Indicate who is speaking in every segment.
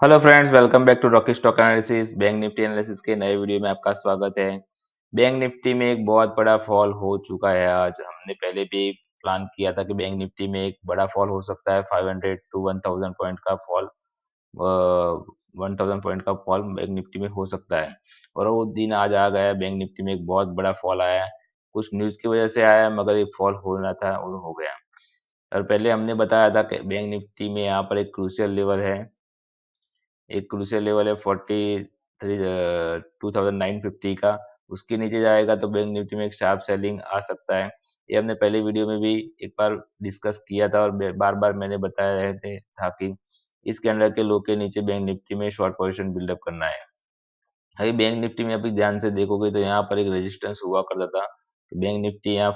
Speaker 1: Hello friends, welcome back to Rocky stock analysis. Bank Nifty analysis के नए video में आपका स्वागत है। बैंक निफ्टी में एक बहुत बड़ा फॉल हो चुका है। आज हमने पहले भी प्लान किया था कि बैंक निफ्टी में एक बड़ा फॉल हो सकता है। 500 टू 1000 पॉइंट का फॉल, 1000 पॉइंट का फॉल बैंक निफ्टी में हो सकता है। और वो दिन आज आ गया। बैंक निफ्टी में एक बहुत बड़ा फॉल आया है। कुछ न्यूज़ की वजह से आया है, मगर ये फॉल होना था और हो गया। और पहले हमने बताया था कि बैंक निफ्टी में यहाँ पर एक क्रूशियल लेवल है। एक क्रूशियल लेवल है 2950 का। उसके नीचे जाएगा तो बैंक निफ्टी में एक शार्प सेलिंग आ सकता है। ये हमने पहले वीडियो में भी एक बार डिस्कस किया था, और बार बार मैंने बताया रहे थे था कि इस कैंडल के लो के नीचे बैंक निफ्टी में शॉर्ट पोजीशन बिल्डअप करना है। अभी बैंक निफ्टी में अभी ध्यान से देखोगे तो यहाँ पर एक रेजिस्टेंस हुआ करता था। बैंक निफ्टी यहाँ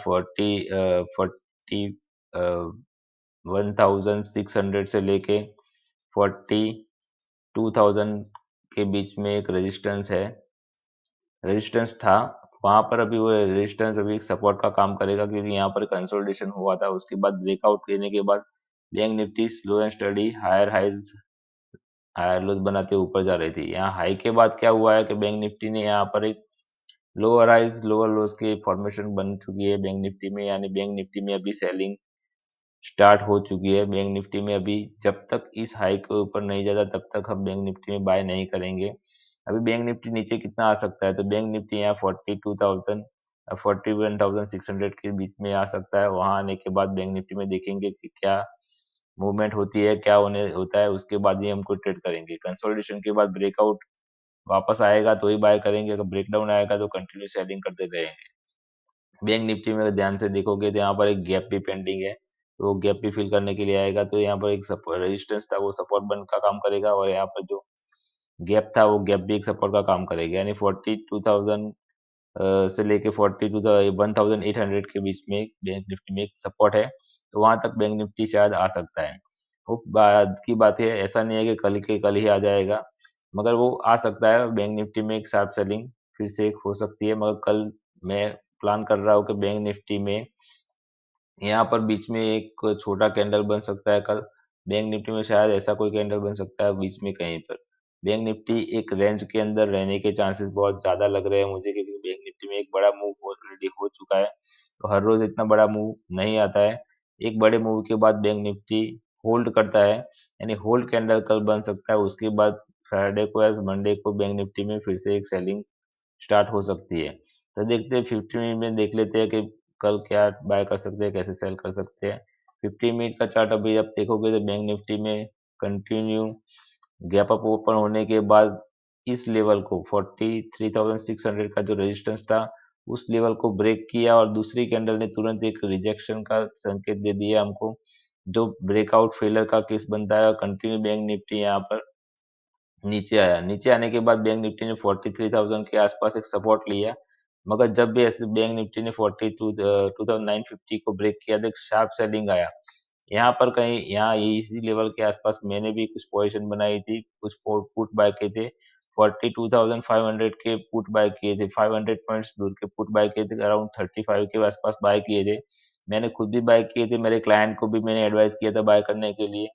Speaker 1: 1600 से लेके 42,000 के बीच में एक रेजिस्टेंस था। वहां पर अभी वो रेजिस्टेंस अभी एक सपोर्ट का काम करेगा, क्योंकि यहाँ पर कंसोलिडेशन हुआ था। उसके बाद ब्रेकआउट लेने के बाद bank Nifty slow and steady higher lows बनाते ऊपर जा रही थी। यहाँ हाई के बाद क्या हुआ है कि बैंक निफ्टी ने यहाँ पर एक लोअर हाइज लोअर लोज की फॉर्मेशन बन चुकी है बैंक निफ्टी में। यानी बैंक निफ्टी में अभी सेलिंग स्टार्ट हो चुकी है। बैंक निफ्टी में अभी जब तक इस हाई के ऊपर नहीं जाता तब तक हम बैंक निफ्टी में बाय नहीं करेंगे। अभी बैंक निफ्टी नीचे कितना आ सकता है, तो बैंक निफ्टी यहाँ 42,000 41,600 के बीच में आ सकता है। वहां आने के बाद बैंक निफ्टी में देखेंगे कि क्या मूवमेंट होती है, क्या होने होता है। उसके बाद ही हमको ट्रेड करेंगे। कंसोलिडेशन के बाद ब्रेकआउट वापस आएगा तो ही बाय करेंगे। अगर ब्रेकडाउन आएगा तो कंटिन्यू सेलिंग करते रहेंगे। बैंक निफ्टी में अगर ध्यान से देखोगे तो यहाँ पर एक गैप भी पेंडिंग है, तो वो गैप भी फिल करने के लिए आएगा। तो यहाँ पर एक रेजिस्टेंस था, वो सपोर्ट बन का काम करेगा। और यहाँ पर जो गैप था, वो गैप भी एक सपोर्ट का काम करेगा। यानी 42,000 से लेके 1,800 के बीच में बैंक निफ्टी में एक सपोर्ट है। तो वहां तक बैंक निफ्टी शायद आ सकता है। वो बाद की बात है, ऐसा नहीं है कि कल के कल ही आ जाएगा, मगर वो आ सकता है। बैंक निफ्टी में एक शार्प सेलिंग फिर से एक हो सकती है। मगर कल मैं प्लान कर रहा हूँ कि बैंक निफ्टी में यहाँ पर बीच में एक छोटा कैंडल बन सकता है कल। बैंक निफ्टी में शायद ऐसा कोई कैंडल बन सकता है बीच में कहीं पर। बैंक निफ्टी एक रेंज के अंदर रहने के चांसेस बहुत ज्यादा लग रहे हैं मुझे, क्योंकि बैंक निफ्टी में एक बड़ा मूव ऑलरेडी हो चुका है। तो हर रोज इतना बड़ा मूव नहीं आता है। एक बड़े मूव के बाद बैंक निफ्टी होल्ड करता है। यानी होल्ड कैंडल कल बन सकता है। उसके बाद फ्राइडे को या मंडे को बैंक निफ्टी में फिर से एक सेलिंग स्टार्ट हो सकती है। तो देखते हैं, 15 मिनट में देख लेते हैं कि कल क्या बाय कर सकते हैं, कैसे सेल कर सकते हैं। 15 मिनट का चार्ट अभी आप देखोगे तो बैंक निफ्टी में कंटिन्यू गैप अप ओपन होने के बाद इस लेवल को 43,600 का जो रेजिस्टेंस था, उस लेवल को ब्रेक किया। और दूसरी कैंडल ने तुरंत एक रिजेक्शन का संकेत दे दिया हमको, जो ब्रेकआउट फेलर का केस बनता है। और कंटिन्यू बैंक निफ्टी यहाँ पर नीचे आया। नीचे आने के बाद बैंक निफ्टी ने 43,000 के आसपास एक सपोर्ट लिया। मगर जब भी ऐसे बैंक निफ्टी ने 42,950 को ब्रेक किया तो एक शार्प सेलिंग आया। यहाँ पर कहीं यहाँ इसी लेवल के आसपास मैंने भी कुछ पोजीशन बनाई थी, कुछ पुट बाय किए थे। 42,500 के पुट बाय किए थे, 500 पॉइंट्स दूर के पुट बाय किए थे, अराउंड 35 के आसपास बाय किए थे। मैंने खुद भी बाय किए थे, मेरे क्लाइंट को भी मैंने एडवाइस किया था बाय करने के लिए।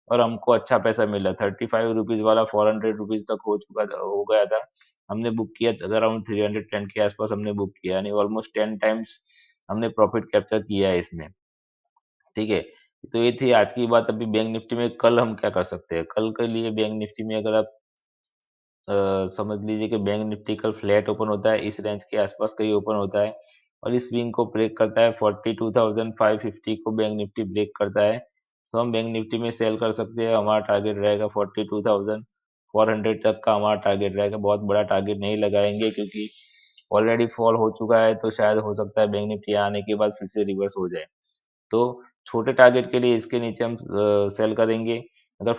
Speaker 1: और हमको अच्छा पैसा मिला। 35 रुपीज वाला 400 रुपीज तक हो गया था। हमने बुक किया अराउंड 310 के आसपास हमने बुक किया, यानी ऑलमोस्ट 10 टाइम्स हमने प्रॉफिट कैप्चर किया है इसमें। ठीक है। तो ये थी आज की बात। अभी बैंक निफ्टी में कल हम क्या कर सकते हैं। कल के लिए बैंक निफ्टी में अगर आप समझ लीजिए कि बैंक निफ्टी कल फ्लैट ओपन होता है, इस रेंज के आसपास कहीं ओपन होता है और इस स्विंग को ब्रेक करता है। 42,550 को बैंक निफ्टी ब्रेक करता है, तो हम बैंक निफ्टी में सेल कर सकते हैं। हमारा टारगेट रहेगा 42,400 तक का हमारा टारगेट रहेगा। बहुत बड़ा टारगेट नहीं लगाएंगे, क्योंकि ऑलरेडी फॉल हो चुका है। तो शायद हो सकता है बैंक निफ्टी आने के बाद फिर से रिवर्स हो जाए। तो छोटे टारगेट के लिए इसके नीचे हम सेल करेंगे। अगर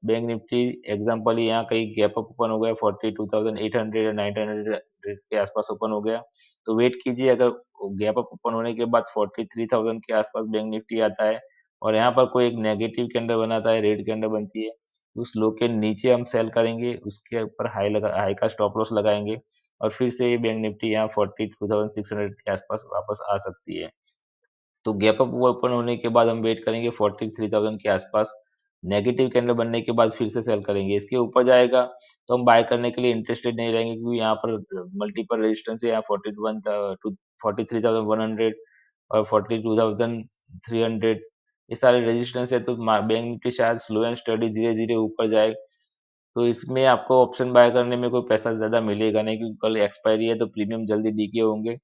Speaker 1: बैंक निफ्टी एग्जांपल ही यहाँ कहीं गैप अप ओपन हो गया 42,800 या 900 के आसपास ओपन हो गया, तो वेट कीजिए। अगर गैप अप ओपन होने के बाद 43,000 के आसपास बैंक निफ्टी आता है और यहाँ पर कोई एक नेगेटिव कैंडल बनाता है, रेड कैंडल बनती है, तो उस लो के नीचे हम सेल करेंगे। उसके ऊपर हाई का स्टॉप लॉस लगाएंगे और फिर से ये बैंक निफ्टी यहाँ 42,600 के आसपास वापस आ सकती है। तो गैप अप ओपन होने के बाद हम वेट करेंगे 43,000 के आसपास। नेगेटिव कैंडल बनने के बाद फिर से सेल करेंगे। इसके ऊपर जाएगा तो हम बाय करने के लिए इंटरेस्टेड नहीं रहेंगे, क्योंकि यहाँ पर मल्टीपल रेजिस्टेंस है, यहाँ 43,100 और 42,300, ये सारे रेजिस्टेंस है। तो बैंक निफ्टी शायद स्लो एंड स्टडी धीरे धीरे ऊपर जाए। तो इसमें आपको ऑप्शन बाय करने में कोई पैसा ज़्यादा मिलेगा नहीं, क्योंकि कल एक्सपायरी है तो प्रीमियम जल्दी डीके होंगे।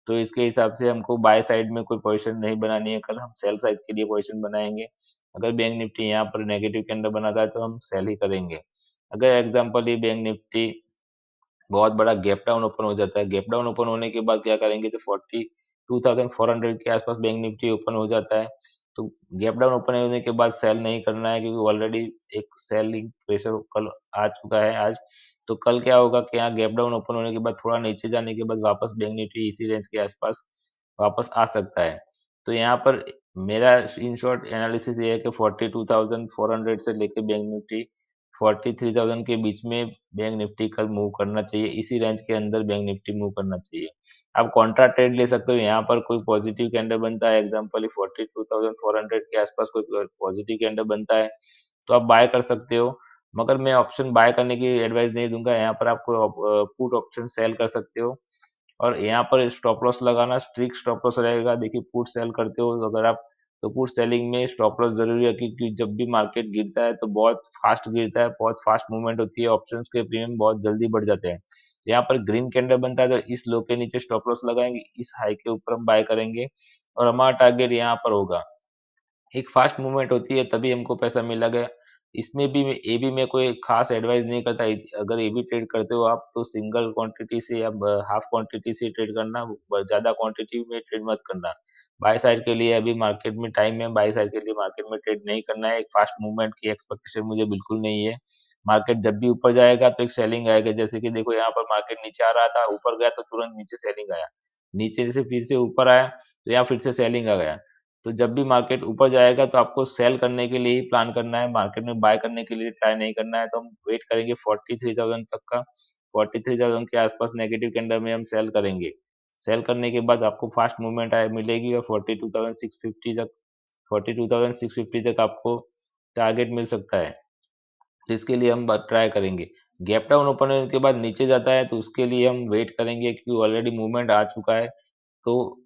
Speaker 1: तो इसके हिसाब से हमको बाय साइड में कोई पोजीशन नहीं बनानी है, कल हम सेल साइड के लिए पोजीशन बनाएंगे। अगर बैंक निफ्टी यहाँ पर नेगेटिव कैंडल बनाता है तो हम सेल ही करेंगे। अगर एग्जांपल ये बैंक निफ्टी बहुत बड़ा गैप डाउन ओपन हो जाता है, गैप डाउन ओपन होने के बाद क्या करेंगे, तो 42,400 के आसपास बैंक निफ्टी ओपन हो जाता है। तो गैप डाउन ओपन होने के बाद सेल नहीं करना है, क्योंकि ऑलरेडी एक सेलिंग प्रेशर कल आ चुका है आज। तो कल क्या होगा कि यहाँ गैप डाउन ओपन होने के बाद थोड़ा नीचे जाने के बाद वापस बैंक निफ्टी इसी रेंज के आसपास वापस आ सकता है। तो यहाँ पर मेरा इन शॉर्ट एनालिसिस ये है कि 42,400 से लेके बैंक निफ्टी 43,000 के बीच में बैंक निफ्टी कल मूव करना चाहिए, इसी रेंज के अंदर बैंक निफ्टी मूव करना चाहिए। आप कॉन्ट्रा ट्रेड ले सकते हो, यहाँ पर कोई पॉजिटिव कैंडल बनता है, एग्जांपल 42,400 के आसपास कोई पॉजिटिव कैंडल बनता है तो आप बाय कर सकते हो। मगर मैं ऑप्शन बाय करने की एडवाइस नहीं दूंगा, यहाँ पर आपको पुट ऑप्शन सेल कर सकते हो। और यहाँ पर स्टॉप लॉस लगाना स्ट्रिक्ट स्टॉप लॉस रहेगा। देखिए पुट सेल करते हो तो अगर आप, तो पुट सेलिंग में स्टॉप लॉस जरूरी है, क्योंकि जब भी मार्केट गिरता है तो बहुत फास्ट गिरता है, बहुत फास्ट मूवमेंट होती है, ऑप्शंस के प्रीमियम बहुत जल्दी बढ़ जाते हैं। यहाँ पर ग्रीन कैंडल बनता है तो इस लो के नीचे स्टॉप लॉस लगाएंगे, इस हाई के ऊपर हम बाय करेंगे और हमारा टारगेट यहाँ पर होगा। एक फास्ट मूवमेंट होती है तभी हमको पैसा मिला गया। इसमें भी एबी में कोई खास एडवाइस नहीं करता। अगर एबी ट्रेड करते हो आप तो सिंगल क्वांटिटी से या हाफ क्वांटिटी से ट्रेड करना, ज्यादा क्वांटिटी में ट्रेड मत करना। बाय साइड के लिए अभी मार्केट में टाइम है, बाय साइड के लिए मार्केट में ट्रेड नहीं करना है। एक फास्ट मूवमेंट की एक्सपेक्टेशन मुझे बिल्कुल नहीं है। मार्केट जब भी ऊपर जाएगा तो एक सेलिंग आएगा, जैसे कि देखो यहाँ पर मार्केट नीचे आ रहा था, ऊपर गया तो तुरंत नीचे सेलिंग आया, नीचे से फिर से ऊपर आया तो यहाँ फिर से सेलिंग आ गया। तो जब भी मार्केट ऊपर जाएगा तो आपको सेल करने के लिए ही प्लान करना है, मार्केट में बाय करने के लिए ट्राई नहीं करना है। तो हम वेट करेंगे 43,000 तक का, 43,000 के आसपास नेगेटिव कैंडल में हम सेल करेंगे। सेल करने के बाद आपको फास्ट मूवमेंट आए मिलेगी और 42,650 तक, 42,650 तक आपको टारगेट मिल सकता है। तो इसके लिए हम ट्राई करेंगे। गैप डाउन ओपन होने के बाद नीचे जाता है तो उसके लिए हम वेट करेंगे, क्योंकि ऑलरेडी मूवमेंट आ चुका है। तो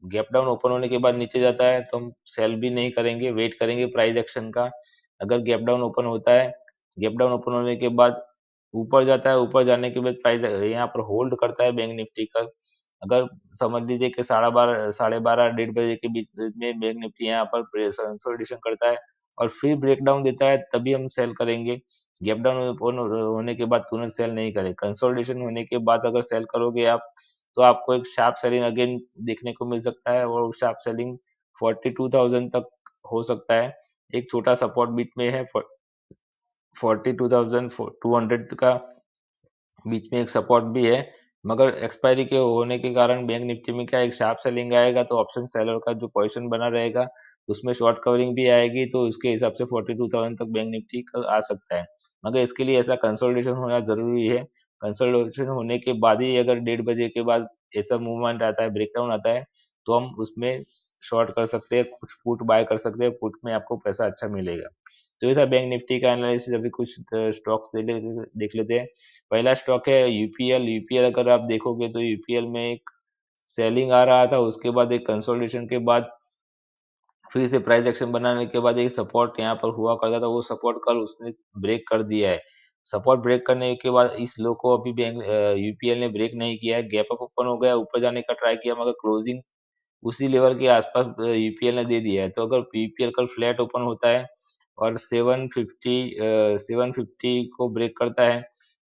Speaker 1: गैप डाउन ओपन होने के बाद नीचे जाता है तो हम सेल भी नहीं करेंगे, वेट करेंगे प्राइस एक्शन का। अगर गैप डाउन ओपन होता है, गैप डाउन ओपन होने के बाद ऊपर जाता है, ऊपर जाने के बाद प्राइस यहाँ पर होल्ड करता है बैंक निफ्टी का। अगर समझ लीजिए कि 12:30 12:30 1:30 के बीच में बैंक निफ्टी यहाँ पर कंसोलिडेशन करता है और फिर ब्रेकडाउन देता है, तभी हम सेल करेंगे। गैप डाउन ओपन होने के बाद तुरंत सेल नहीं करें। कंसोलिडेशन होने के बाद अगर सेल करोगे आप तो आपको एक शार्प सेलिंग अगेन देखने को मिल सकता है, और शार्प सेलिंग 42,000 तक हो सकता है। एक छोटा सपोर्ट बीच में है 42,200 का, बीच में एक सपोर्ट भी है। मगर एक्सपायरी के होने के कारण बैंक निफ्टी में क्या एक शार्प सेलिंग आएगा तो ऑप्शन सेलर का जो पोजीशन बना रहेगा उसमें शॉर्ट कवरिंग भी आएगी, तो उसके हिसाब से 42,000 तक बैंक निफ्टी कल आ सकता है। मगर इसके लिए ऐसा कंसोलिडेशन होना जरूरी है। कंसोलिडेशन होने के बाद ही अगर 1:30 के बाद ऐसा मूवमेंट आता है, ब्रेकडाउन आता है, तो हम उसमें शॉर्ट कर सकते हैं, कुछ पुट बाय कर सकते हैं, पुट में आपको पैसा अच्छा मिलेगा। तो ये था बैंक निफ्टी का एनालिसिस। अभी कुछ स्टॉक्स देख लेते हैं। पहला स्टॉक है यूपीएल। यूपीएल अगर आप देखोगे तो यूपीएल में एक सेलिंग आ रहा था, उसके बाद एक कंसोलिडेशन के बाद फिर से प्राइस एक्शन बनाने के बाद एक सपोर्ट यहाँ पर हुआ करता था, वो सपोर्ट कल उसने ब्रेक कर दिया है। सपोर्ट ब्रेक करने के बाद इस लो को अभी बैंक यूपीएल ने ब्रेक नहीं किया है, गैप अप ओपन हो गया, ऊपर जाने का ट्राई किया मगर क्लोजिंग उसी लेवल के आसपास यूपीएल ने दे दिया है। तो अगर यूपीएल कल फ्लैट ओपन होता है और 750 को ब्रेक करता है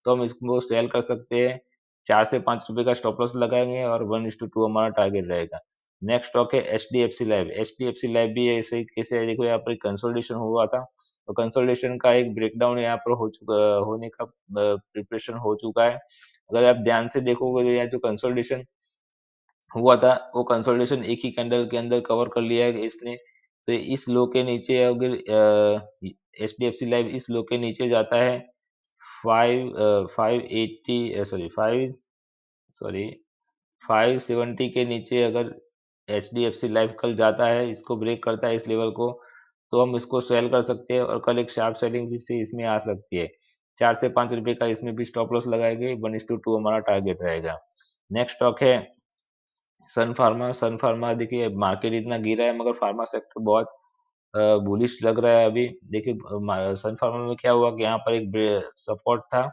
Speaker 1: तो हम इसको सेल कर सकते हैं। 4 से 5 रुपए का स्टॉप लॉस लगाएंगे और 1:2 हमारा टारगेट रहेगा। नेक्स्ट स्टॉक है H D F C life. H D F C life भी ऐसे ही कैसे है, देखो यहाँ पर कंसोलिडेशन हुआ था तो कंसोलिडेशन का एक ब्रेकडाउन यहाँ पर हो चुका, होने का प्रिपरेशन हो चुका है। अगर आप ध्यान से देखोगे तो यहाँ जो कंसोलिडेशन हुआ था वो कंसोलिडेशन एक ही कैंडल के अंदर कवर कर लिया है इसने। तो इस लो के नीचे अगर H D F C life इस लो के नीचे जाता है, 580 सॉरी 570 के नीचे अगर H D F C life कल जाता है, इसको ब्रेक करता है इस लेवल को, तो हम इसको सेल कर सकते हैं और कल एक शार्प सेलिंग भी से इसमें आ सकती है। 4 से 5 रुपए का इसमें भी स्टॉप लॉस लगाएंगे, 1:2 हमारा टारगेट रहेगा। नेक्स्ट स्टॉक है सन फार्मा। सन फार्मा देखिए मार्केट इतना गिरा है मगर फार्मा सेक्टर बहुत बुलिश लग रहा है अभी। देखिए सन फार्मा में क्या हुआ कि यहाँ पर एक सपोर्ट था,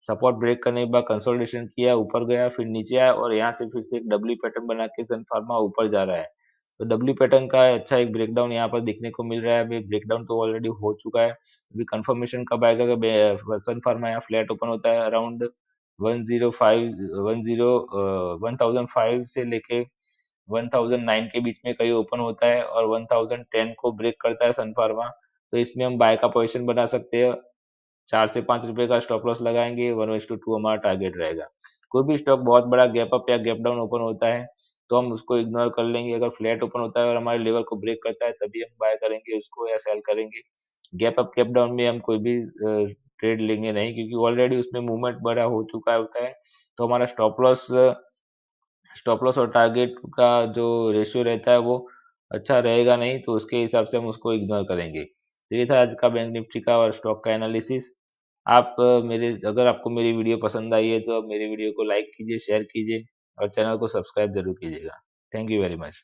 Speaker 1: सपोर्ट ब्रेक करने के बाद कंसोलिडेशन किया, ऊपर गया, फिर नीचे आया और यहाँ से फिर से एक डब्ल्यू पैटर्न बना के सन फार्मा ऊपर जा रहा है। तो डब्ल्यू पैटर्न का अच्छा एक ब्रेकडाउन यहाँ पर देखने को मिल रहा है। अभी ब्रेकडाउन तो ऑलरेडी हो चुका है, अभी कंफर्मेशन कब आएगा कि सन फार्मा यहाँ फ्लैट ओपन होता है अराउंड 1005 से लेके 1009 के बीच में कहीं ओपन होता है और 1010 को ब्रेक करता है सन फार्मा, तो इसमें हम बाय का पोजीशन बना सकते हैं। 4 से 5 रुपए का स्टॉप लॉस लगाएंगे, 1:2 हमारा टारगेट रहेगा। कोई भी स्टॉक बहुत बड़ा गैप अप या गैप डाउन ओपन होता है तो हम उसको इग्नोर कर लेंगे। अगर फ्लैट ओपन होता है और हमारे लेवल को ब्रेक करता है तभी हम बाय करेंगे उसको या सेल करेंगे। गैप अप गैप डाउन में हम कोई भी ट्रेड लेंगे नहीं, क्योंकि ऑलरेडी उसमें मूवमेंट बड़ा हो चुका होता है। तो हमारा स्टॉप लॉस और टारगेट का जो रेशियो रहता है वो अच्छा रहेगा नहीं, तो उसके हिसाब से हम उसको इग्नोर करेंगे। तो ये था आज का बैंक निफ्टी का और स्टॉक का एनालिसिस। आप मेरे अगर आपको मेरी वीडियो पसंद आई है तो आप मेरी वीडियो को लाइक कीजिए, शेयर कीजिए और चैनल को सब्सक्राइब जरूर कीजिएगा। Thank you very much.